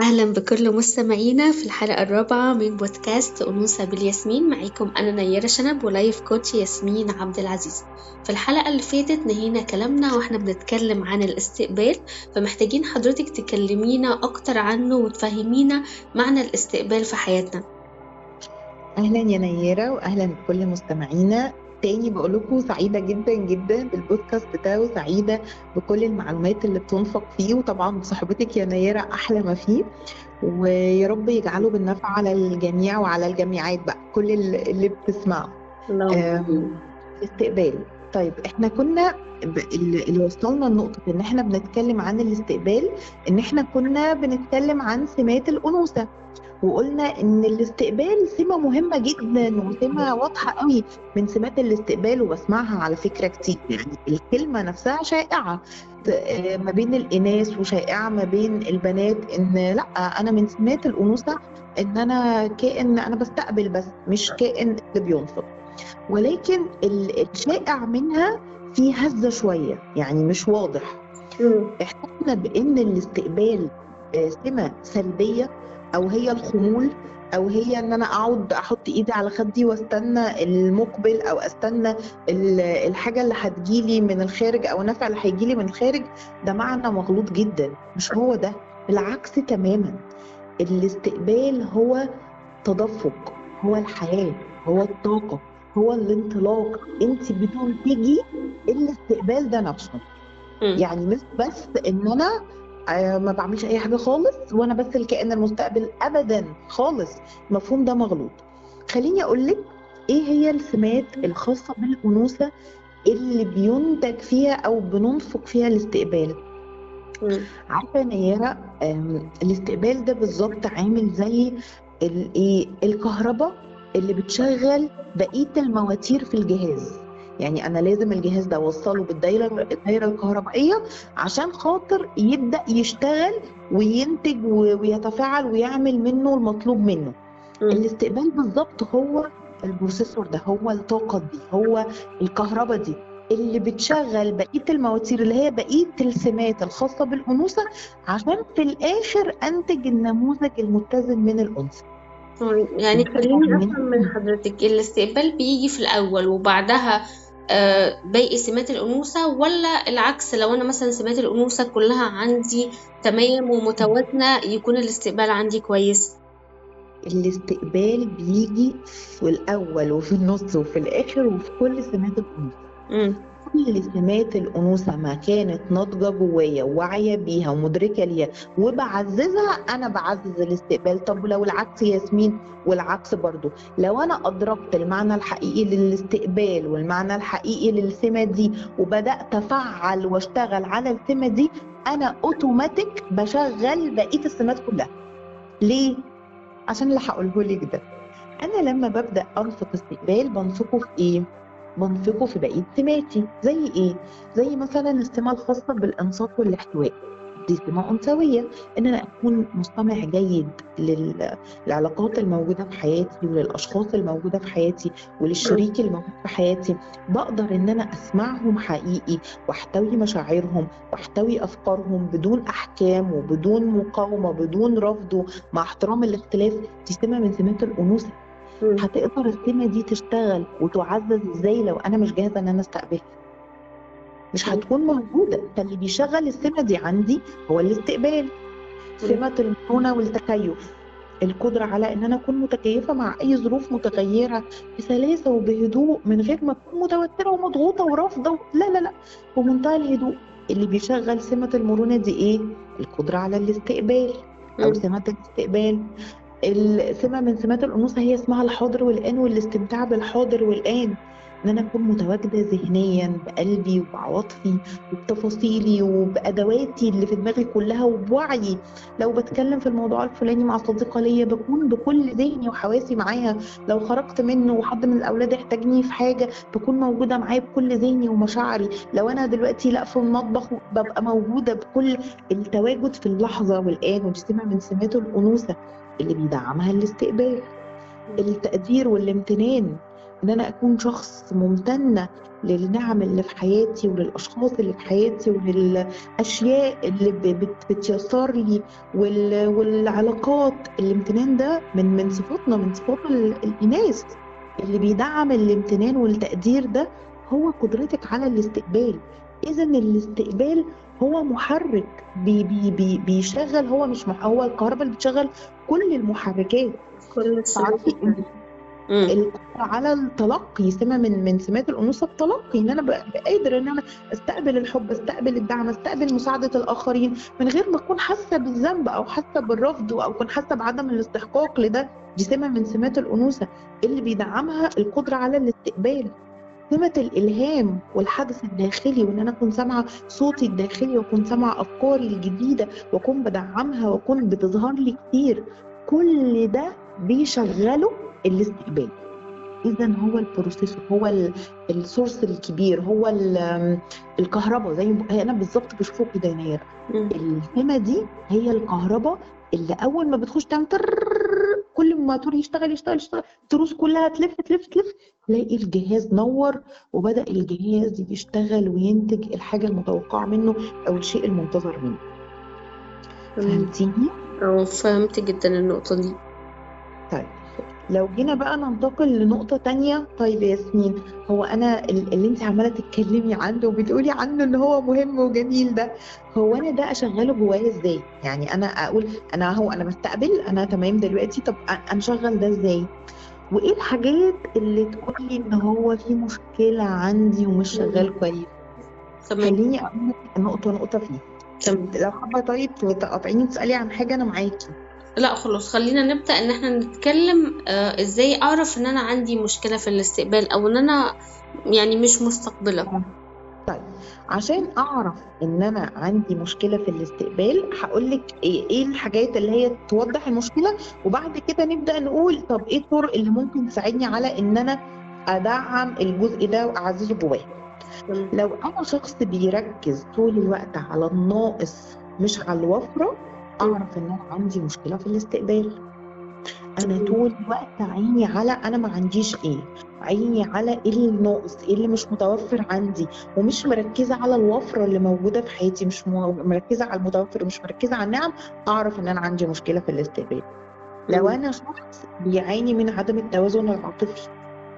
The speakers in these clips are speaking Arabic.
أهلا بكل مستمعينا في الحلقة الرابعة من بودكاست أنوثة بالياسمين. معاكم أنا نيرة شنب ولايف كوتش ياسمين عبد العزيز. في الحلقة اللي فاتت نهينا كلامنا وإحنا بنتكلم عن الاستقبال، فمحتاجين حضرتك تكلمينا أكتر عنه وتفهمينا معنى الاستقبال في حياتنا. أهلا يا نيرة وأهلا بكل مستمعينا. تاني بقول لكم سعيدة جدا جدا بالبودكاست ده، وسعيدة بكل المعلومات اللي بتنفق فيه، وطبعا بصحبتك يا نيرة أحلى ما فيه. ويا رب يجعله بالنفع على الجميع وعلى الجميعات بقى كل اللي بتسمعه. اللهم آم، آمين. الاستقبال. طيب احنا كنا اللي وصلنا لنقطة ان احنا بنتكلم عن الاستقبال، ان احنا كنا بنتكلم عن سمات الأنوثة، وقلنا ان الاستقبال سمة مهمة جدا وسمة واضحة قوي من سمات الاستقبال، وبسمعها على فكرة كتير. يعني الكلمة نفسها شائعة ما بين الإناث وشائعة ما بين البنات، ان لا، انا من سمات الأنوثة ان انا كائن انا بستقبل بس مش كائن اللي بينفق. ولكن الشائع منها في هزة شوية، يعني مش واضح. مم. احساسنا بان الاستقبال سمة سلبية، او هي الخمول، او هي ان انا اقعد احط ايدي على خدي واستنى المقبل، او استنى الحاجة اللي هتجيلي من الخارج، او النفع اللي هيجيلي من الخارج، ده معنى مغلوط جدا. مش هو ده، بالعكس تماما. الاستقبال هو تدفق، هو الحياة، هو الطاقة، هو الانطلاق. انت بتنتجي الاستقبال ده نفسه. مم. يعني مش بس ان انا ما بعملش اي حاجه خالص وانا بس الكائن المستقبل، ابدا خالص. المفهوم ده مغلوط. خليني اقول لك ايه هي السمات الخاصه بالانوثه اللي بينتج فيها او بننفق فيها الاستقبال. مم. عارفه يا نيره، الاستقبال ده بالظبط عامل زي الايه، الكهرباء اللي بتشغل بقيه المواتير في الجهاز. يعني انا لازم الجهاز ده اوصله الدايره الكهربائيه عشان خاطر يبدا يشتغل وينتج ويتفاعل ويعمل منه المطلوب منه. مم. الاستقبال بالظبط هو البروسيسور ده، هو الطاقة دي، هو الكهرباء دي اللي بتشغل بقية المواتير اللي هي بقية السمات الخاصة بالأنوثة، عشان في الآخر أنتج النموذج المتزن من الأنثى. يعني خليني يعني أفهم من حضرتك، الاستقبال بيجي في الأول وبعدها باقي سمات الأنوثة، ولا العكس؟ لو أنا مثلا سمات الأنوثة كلها عندي تمام ومتوازنة يكون الاستقبال عندي كويس. الاستقبال بيجي في الأول وفي النص وفي الآخر وفي كل سمات الأنوثة. مم. كل سمات الأنوثة ما كانت ناضجة جوايا وواعية بيها ومدركة ليها وبعززها، أنا بعزز الاستقبال. طب ولو العكس يا ياسمين؟ والعكس برضو، لو أنا أدركت المعنى الحقيقي للاستقبال والمعنى الحقيقي للسمة دي وبدأت أفعل واشتغل على السمة دي، أنا أوتوماتيك بشغل بقية السمات كلها. ليه؟ عشان اللي هقوله لك ده. انا لما ببدا انفق استقبال بنفقه في ايه؟ بنفقه في بقيه سماتي. زي ايه؟ زي مثلا السمه الخاصه بالانصات والاحتواء. دي سمه انثويه، ان انا اكون مستمع جيد للعلاقات الموجوده في حياتي وللاشخاص الموجوده في حياتي مم. وللشريك الموجود في حياتي. بقدر ان انا اسمعهم حقيقي واحتوي مشاعرهم واحتوي افكارهم بدون احكام وبدون مقاومه، بدون رفض، مع احترام الاختلاف. دي سمه من سمات الانوثه. مم. هتقدر السمة دي تشتغل وتعزز ازاي لو انا مش جاهزة ان انا استقبلها؟ مش هتكون موجودة. فاللي بيشغل السمة دي عندي هو الاستقبال. مم. سمة المرونة والتكيف، القدرة على ان انا اكون متكيفة مع اي ظروف متغيرة بسلاسة وبهدوء، من غير ما اكون متوترة ومضغوطة ورافضة. لا لا لا، بمنتهى الهدوء. اللي بيشغل سمة المرونة دي ايه؟ القدرة على الاستقبال، او مم. سمة الاستقبال. السمة من سمات الأنوثة هي اسمها الحاضر والآن، والاستمتاع بالحاضر والآن. إن أنا أكون متواجدة ذهنيا بقلبي وبعواطفي وبتفاصيلي وبأدواتي اللي في دماغي كلها وبوعي. لو بتكلم في الموضوع الفلاني مع صديقة ليا بكون بكل ذهني وحواسي معاها. لو خرجت منه وحد من الأولاد احتاجني في حاجة بكون موجودة معاه بكل ذهني ومشاعري. لو أنا دلوقتي لا في المطبخ ببقى موجودة بكل التواجد في اللحظة والآن. ودي سمة من سمات الأنوثة اللي بيدعمها الاستقبال. التقدير والامتنان، ان انا اكون شخص ممتنة للنعم اللي في حياتي وللاشخاص اللي في حياتي وللاشياء اللي بتيسر لي والعلاقات. الامتنان ده من صفاتنا، من صفات الاناث. اللي بيدعم الامتنان والتقدير ده هو قدرتك على الاستقبال. اذا الاستقبال هو محرك بيشغل، هو مش هو الكهرباء اللي بتشغل كل المحركات. كل السلوك تعرفي التاني. مم. القدرة على التلقي سمة من سمات الأنوثة، التلقي، إن أنا قادر إن أنا أستقبل الحب، أستقبل الدعم، أستقبل مساعدة الآخرين من غير ما أكون حاسة بالذنب أو حاسة بالرفض أو أكون حاسة بعدم الاستحقاق لده. دي سمة من سمات الأنوثة اللي بيدعمها القدرة على الاستقبال. سمة الإلهام والحدث الداخلي، وإن أنا أكون سامعة صوتي الداخلي وأكون سامعة أفكاري الجديدة وأكون بدعمها وأكون بتظهر لي كتير. كل ده بيشغله الاستقبال. اذا هو البروسيسور، هو السورس الكبير، هو الكهرباء. زي انا بالظبط بشوفه كده يا نير. السمه دي هي الكهرباء اللي اول ما بتخش تعمل كل ما الموتور يشتغل يشتغل يشتغل، التروس كلها تلف تلف تلف، تلاقي الجهاز نور وبدأ الجهاز يشتغل وينتج الحاجة المتوقعة منه أو الشيء المنتظر منه. فهمتيني؟ فهمت جدا النقطة دي. طيب لو جينا بقى ننتقل لنقطة تانية. طيب يا ياسمين، هو أنا اللي أنت عمالة تتكلمي عنه وبتقولي عنه إن هو مهم وجميل ده، هو أنا ده أشغله جوايا إزاي؟ يعني أنا أقول أنا بستقبل، أنا تمام دلوقتي، طب أنشغل ده إزاي؟ وإيه الحاجات اللي تقولي إن هو في مشكلة عندي ومش شغال كويس؟ خليني أقول لك نقطة نقطة فيه. لو حابة طيب تقاطعيني تسألي عن حاجة أنا معاكي. لا خلاص، خلينا نبدأ ان احنا نتكلم ازاي اعرف ان انا عندي مشكلة في الاستقبال او ان انا يعني مش مستقبلة. طيب عشان اعرف ان انا عندي مشكلة في الاستقبال هقولك ايه الحاجات اللي هي توضح المشكلة، وبعد كده نبدأ نقول طب ايه الطرق اللي ممكن تساعدني على ان انا ادعم الجزء ده واعززه جوايا. لو انا شخص بيركز طول الوقت على الناقص مش على الوفرة، اعرف ان انا عندي مشكلة في الاستقبال. انا طول الوقت عيني على انا ما عنديش ايه، عيني على ايه اللي ناقص، ايه اللي مش متوفر عندي، ومش مركزه على الوفره اللي موجوده في حياتي، مش مركزه على المتوفر، مش مركزه على النعم، اعرف ان انا عندي مشكله في الاستقبال. لو انا شخص بيعاني من عدم التوازن العاطفي،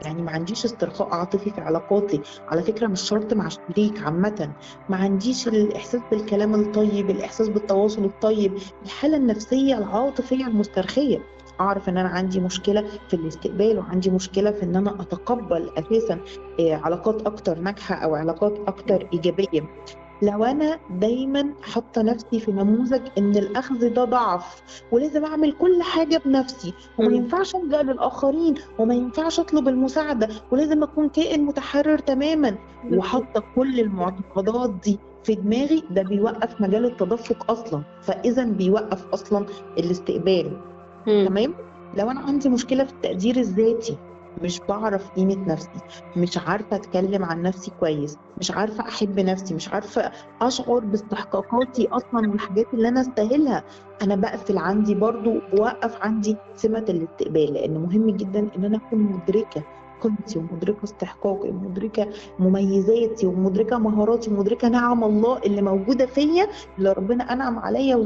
يعني ما عنديش استرخاء عاطفي في علاقاتي، على فكرة مش شرط مع الشريك، عامة ما عنديش الإحساس بالكلام الطيب، الإحساس بالتواصل الطيب، الحالة النفسية العاطفية المسترخية، أعرف إن أنا عندي مشكلة في الاستقبال وعندي مشكلة في إن أنا أتقبل أساسا علاقات أكتر ناجحة أو علاقات أكتر إيجابية. لو أنا دايما حاطة نفسي في نموذج إن الأخذ ده ضعف ولازم أعمل كل حاجة بنفسي وما ينفعش ألجأ للآخرين وما ينفعش أطلب المساعدة ولازم أكون كائن متحرر تماما، وحاطة كل المعتقدات دي في دماغي، ده بيوقف مجال التدفق أصلا، فإذا بيوقف أصلا الاستقبال. تمام. لو أنا عندي مشكلة في التقدير الذاتي، مش بعرف قيمة نفسي، مش عارفة أتكلم عن نفسي كويس، مش عارفة أحب نفسي، مش عارفة أشعر باستحقاقاتي أصلا والحاجات اللي أنا أستاهلها، أنا بقفل عندي برضو ووقف عندي سمة الاستقبال. لأن مهم جدا إن أنا أكون مدركة قيمتي ومدركة استحقاقي ومدركة مميزاتي ومدركة مهاراتي ومدركة نعم الله اللي موجودة فيا، اللي ربنا أنعم عليا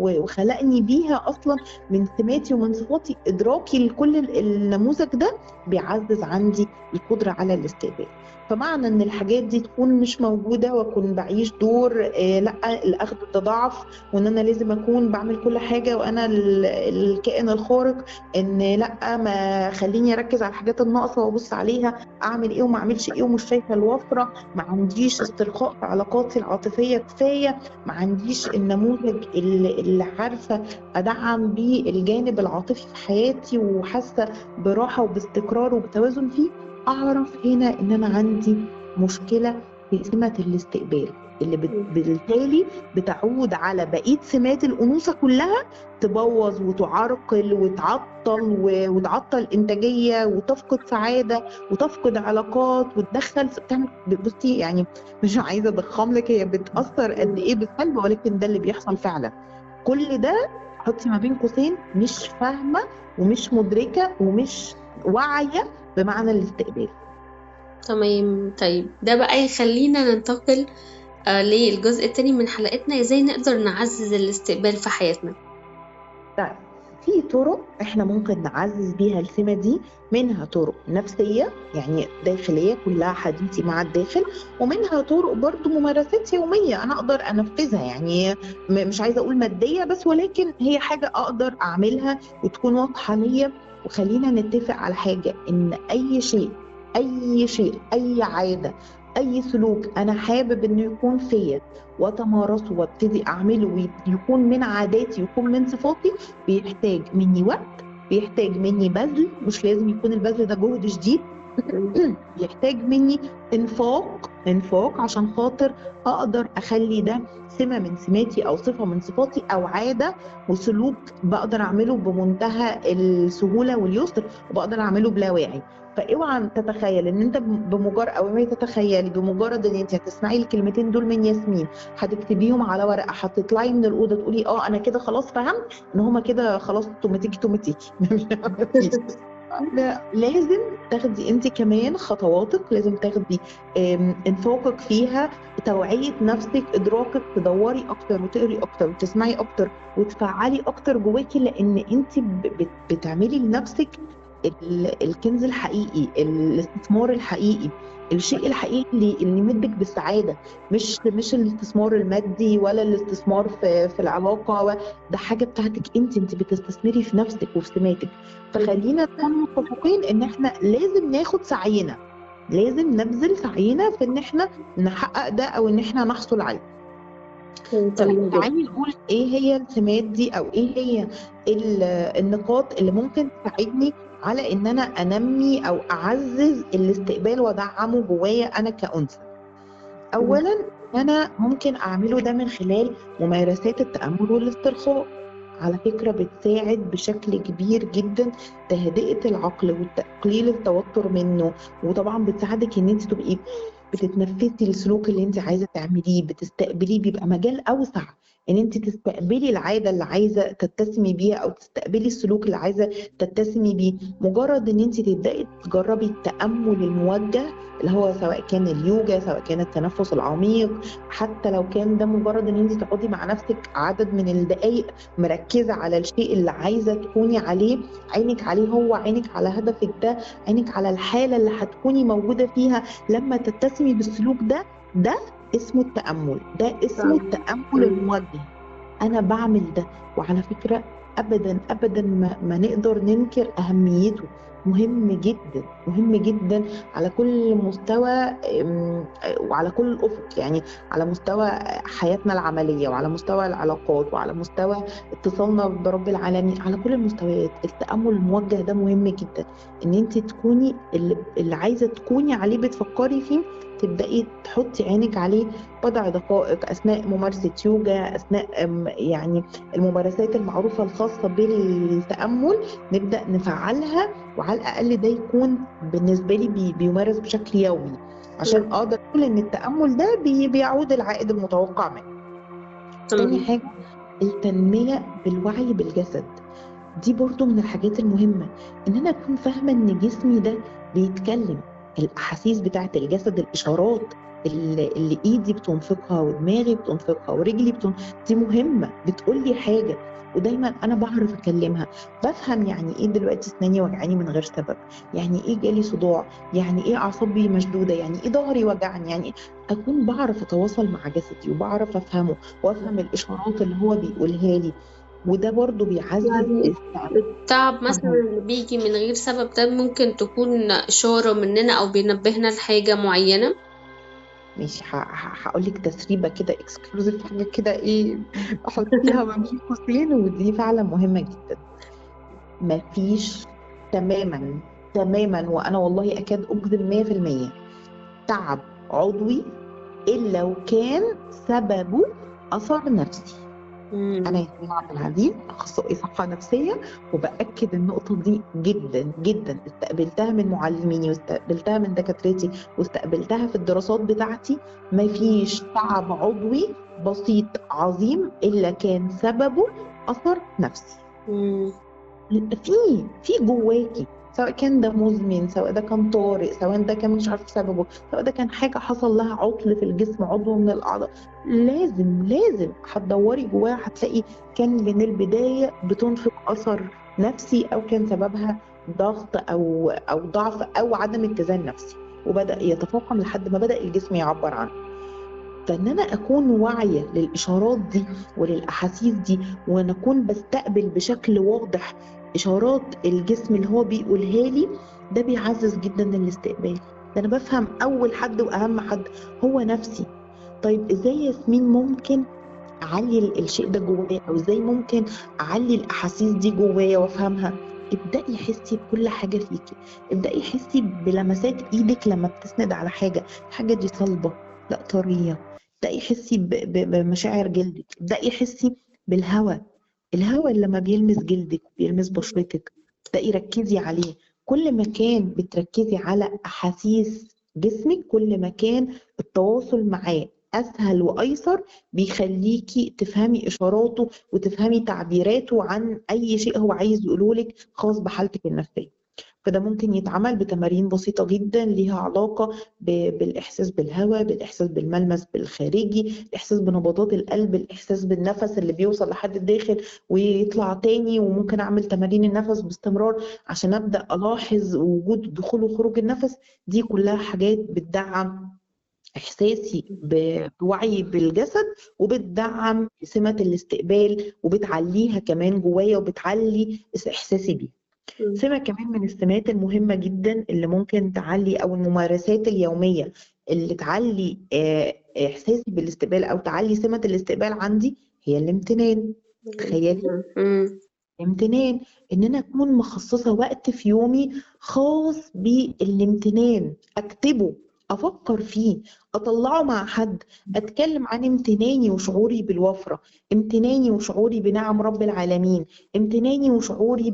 وخلقني بيها أصلا من سماتي ومن صفاتي. إدراكي لكل النموذج ده بيعزز عندي القدرة على الاستقبال. فمعنى ان الحاجات دي تكون مش موجودة واكون بعيش دور لا الاخذ ده ضعف وان انا لازم اكون بعمل كل حاجة وانا الكائن الخارق، ان لا ما خليني اركز على الحاجات الناقصة وابص عليها، اعمل ايه وما اعملش ايه ومش شايفة الوفرة، ما عنديش استرخاء في علاقاتي العاطفية كفاية، ما عنديش النموذج اللي عارفة ادعم بيه الجانب العاطفي في حياتي وحاسة براحة وباستقرار وبتوازن فيه، أعرف هنا إن أنا عندي مشكلة في سمة الاستقبال اللي بالتالي بتعود على بقية سمات الأنوثة كلها، تبوظ وتعرقل وتعطل إنتاجية وتفقد سعادة وتفقد علاقات وتدخل تعمل. بصي يعني مش عايزة أضخم لك هي بتأثر قد إيه بالسلب، ولكن ده اللي بيحصل فعلا. كل ده حطي ما بين قوسين مش فاهمة ومش مدركة ومش واعية بمعنى الاستقبال. تمام. طيب ده بقى يخلينا ننتقل للجزء التاني من حلقتنا، ازاي نقدر نعزز الاستقبال في حياتنا. طيب، في طرق احنا ممكن نعزز بيها السمة دي. منها طرق نفسية يعني داخلية كلها حديثي مع الداخل، ومنها طرق برضو ممارسات يومية انا اقدر انفذها. يعني مش عايزة اقول مادية بس، ولكن هي حاجة اقدر اعملها وتكون واضحة ليا. وخلينا نتفق على حاجة، ان اي شيء اي عادة اي سلوك انا حابب انه يكون فيا واتمارسه وابتدي اعمله ويكون من عاداتي ويكون من صفاتي، بيحتاج مني وقت، بيحتاج مني بذل. مش لازم يكون البذل ده جهد شديد. بيحتاج مني انفاق عشان خاطر اقدر اخلي ده سمة من سماتي او صفة من صفاتي او عادة وسلوك بقدر اعمله بمنتهى السهولة واليسر، وبقدر اعمله بلا واعي. فاوعى تتخيل ان انت بمجرد، او ما تتخيلي بمجرد ان انت هتسمعي الكلمتين دول من ياسمين، هتكتبيهم على ورقه، هتطلعي من الاوضه تقولي انا كده خلاص فهمت ان هما كده خلاص توماتيكي. مفيش. لا، لازم تاخدي انت كمان خطواتك، لازم تاخدي انفاقك فيها، توعية نفسك، ادراكك، تدوري اكتر وتقري اكتر وتسمعي اكتر وتفعلي اكتر جواكي، لان انت بتعملي لنفسك الكنز الحقيقي، الاستثمار الحقيقي، الشيء الحقيقي اللي يمدك بالسعادة. مش الاستثمار المادي ولا الاستثمار في العلاقة. ده حاجة بتاعتك انت بتستثمري في نفسك وفي سماتك. فخلينا نكون متفقين ان احنا لازم ناخد سعينا، لازم نبذل سعينا في ان احنا نحقق ده او ان احنا نحصل عليه. تمام جدا. تعالي نقول ايه هي السمات دي، او ايه هي النقاط اللي ممكن تساعدني على ان انا انمي او اعزز الاستقبال وادعمه جوايا انا كأنثى. اولا، انا ممكن اعمله ده من خلال ممارسات التأمل والاسترخاء. على فكرة بتساعد بشكل كبير جدا تهدئة العقل وتقليل التوتر منه. وطبعا بتساعدك ان انت تبقي بتتنفسي السلوك اللي انت عايزة تعمليه، بتستقبليه، بيبقى مجال اوسع ان انت تستقبلي العادة اللي عايزة تتسمي بيها او تستقبلي السلوك اللي عايزة تتسمي بيه. مجرد ان انت تبدأي تجربي التأمل الموجه، اللي هو سواء كان اليوجا، سواء كان التنفس العميق، حتى لو كان ده مجرد ان انت تقعدي مع نفسك عدد من الدقائق مركزه على الشيء اللي عايزه تكوني عليه، عينك عليه، هو عينك على هدفك ده، عينك على الحاله اللي هتكوني موجوده فيها لما تتسمي بالسلوك ده اسمه التامل، ده اسمه التامل الموجه. انا بعمل ده، وعلى فكره ابدا ابدا ما نقدر ننكر اهميته. مهم جدا، مهم جدا على كل مستوى، وعلى كل الافق. يعني على مستوى حياتنا العمليه، وعلى مستوى العلاقات، وعلى مستوى اتصالنا برب العالمين. على كل المستويات التامل الموجه ده مهم جدا، ان انت تكوني اللي عايزه تكوني عليه بتفكري فيه، تبداي تحطي عينك عليه بضع دقائق اثناء ممارسه يوجا، اثناء يعني الممارسات المعروفه الخاصه بالتامل، نبدا نفعلها. وعلى الاقل ده يكون بالنسبه لي بيمارس بشكل يومي، عشان اقدر اقول ان التامل ده بيعود العائد المتوقع منه. تاني حاجه، التنميه بالوعي بالجسد. دي برضو من الحاجات المهمه، ان انا اكون فاهمه ان جسمي ده بيتكلم. الاحاسيس بتاعت الجسد، الاشارات اللي ايدي بتنفقها ودماغي بتنفقها ورجلي دي مهمه، بتقول لي حاجه. ودايما انا بعرف اكلمها، بفهم يعني ايه دلوقتي اسناني وجعاني من غير سبب، يعني ايه جالي صداع، يعني ايه اعصابي مشدوده، يعني ايه ظهري وجعني، يعني إيه؟ اكون بعرف اتواصل مع جسدي وبعرف افهمه وافهم الاشارات اللي هو بيقولها لي. وده برضو بيعزز يعني التعب مثلا اللي بيجي من غير سبب ده ممكن تكون إشارة مننا أو بينبهنا لحاجة معينة. ماشي، هقول لك تسريبه كده اكسكلوزيف، حاجه كده ايه احطيها ما بين قوسين، ودي فعلا مهمه جدا. مفيش تماما وانا والله اكاد اجزم 100% تعب عضوي الا لو كان سببه اثر نفسي. انا ياسمين عبد العزيز اخصائي صحه نفسيه، وباكد النقطه دي جدا جدا. استقبلتها من معلميني واستقبلتها من دكاترتي واستقبلتها في الدراسات بتاعتي. مفيش تعب عضوي بسيط عظيم الا كان سببه اثر نفسي. في جواكي سواء كان ده مزمن، سواء ده كان طارئ، سواء ده كان مش عارفه سببه، سواء ده كان حاجه حصل لها عطل في الجسم، عضو من الاعضاء. لازم هتدوري جواها هتلاقي كان من البدايه بتنفق اثر نفسي، او كان سببها ضغط او ضعف او عدم اتزان نفسي، وبدأ يتفاقم لحد ما بدأ الجسم يعبر عنه. فان انا اكون واعيه للاشارات دي وللاحاسيس دي، وان اكون بستقبل بشكل واضح اشارات الجسم اللي هو بيقولها لي، ده بيعزز جدا الاستقبال. ده انا بفهم اول حد واهم حد هو نفسي. طيب ازاي ياسمين ممكن اعلي الشيء ده جوايا، او ازاي ممكن اعلي الاحاسيس دي جوايا وافهمها؟ ابدأي حسي بكل حاجة فيكي. ابدأي حسي بلمسات ايدك لما بتسند على حاجة، الحاجة دي صلبة لا طرية. ابدأي حسي بمشاعر جلدك. ابدأي حسي بالهواء، الهواء اللي لما بيلمس جلدك بيلمس بشرتك. ابدأي ركزي عليه. كل ما كان بتركزي على أحاسيس جسمك، كل ما كان التواصل معاه أسهل وأيسر، بيخليكي تفهمي إشاراته وتفهمي تعبيراته عن أي شيء هو عايز يقوله لك خاص بحالتك النفسية. فده ممكن يتعمل بتمارين بسيطة جدا ليها علاقة بالإحساس بالهواء، بالإحساس بالملمس بالخارجي، الإحساس بنبضات القلب، الإحساس بالنفس اللي بيوصل لحد الداخل ويطلع تاني. وممكن أعمل تمارين النفس باستمرار عشان أبدأ ألاحظ وجود دخول وخروج النفس. دي كلها حاجات بتدعم إحساسي بوعي بالجسد، وبتدعم سمة الاستقبال، وبتعليها كمان جوايا، وبتعلي إحساسي بيها. مم. سمة كمان من السمات المهمة جدا اللي ممكن تعلي، أو الممارسات اليومية اللي تعلي إحساسي بالاستقبال أو تعلي سمة الاستقبال عندي، هي الامتنان. تخيلي مم. امتنان، ان انا اكون مخصصه وقت في يومي خاص بالامتنان، اكتبه، افكر فيه، اطلعه مع حد، اتكلم عن امتناني وشعوري بالوفره، امتناني وشعوري بنعم رب العالمين، امتناني وشعوري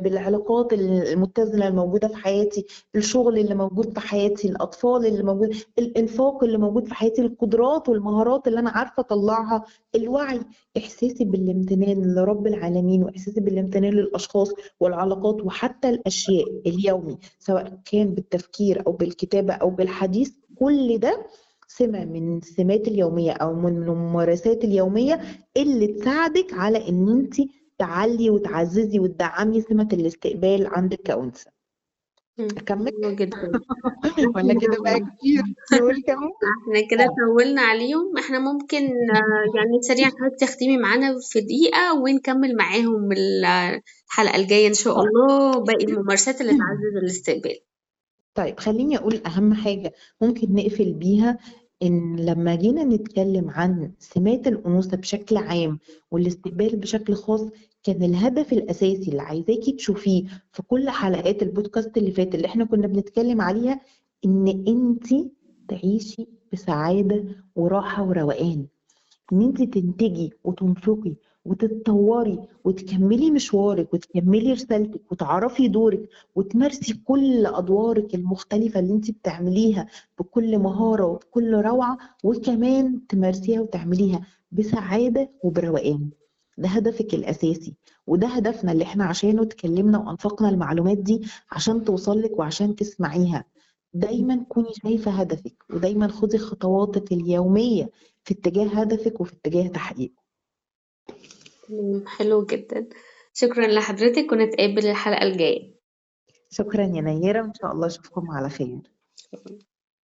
بالعلاقات المتزنه الموجوده في حياتي، الشغل اللي موجود في حياتي، الاطفال اللي موجود، الانفاق اللي موجود في حياتي، القدرات والمهارات اللي انا عارفه اطلعها، الوعي. إحساسي بالامتنان لرب العالمين، وإحساسي بالامتنان للأشخاص والعلاقات وحتى الأشياء اليومي، سواء كان بالتفكير أو بالكتابة أو بالحديث، كل ده سمة من السمات اليومية أو من الممارسات اليومية اللي تساعدك على إن أنت تعلي وتعززي وتدعمي سمة الاستقبال عندك كأنثى. أكمل حلو جدا. ولا كده بقى كتير؟ نقول كمان. احنا كده طولنا عليهم. احنا ممكن يعني سريعا حضرتك تختمي معانا في دقيقة ونكمل معاهم الحلقة الجاية إن شاء الله باقي الممارسات اللي تعزز الاستقبال. طيب خليني أقول أهم حاجة ممكن نقفل بيها. إن لما جينا نتكلم عن سمات الأنوثة بشكل عام والاستقبال بشكل خاص، كان الهدف الأساسي اللي عايزاكي تشوفيه في كل حلقات البودكاست اللي فات اللي احنا كنا بنتكلم عليها، إن انتي تعيشي بسعادة وراحة وروقان، ان انت تنتجي وتنفقي وتتطوري وتكملي مشوارك وتكملي رسالتك وتعرفي دورك وتمارسي كل ادوارك المختلفة اللي انت بتعمليها بكل مهارة وبكل روعة، وكمان تمارسيها وتعمليها بسعادة وبروقان. ده هدفك الأساسي، وده هدفنا اللي احنا عشانه اتكلمنا وأنفقنا المعلومات دي عشان توصلك وعشان تسمعيها. دايما كوني شايفة هدفك، ودايما خدي خطواتك اليومية في اتجاه هدفك وفي اتجاه تحقيقه. تمام، حلو جدا. شكرا لحضرتك ونتقابل الحلقة الجاية. شكرا يا نيرة، وإن شاء الله أشوفكم على خير.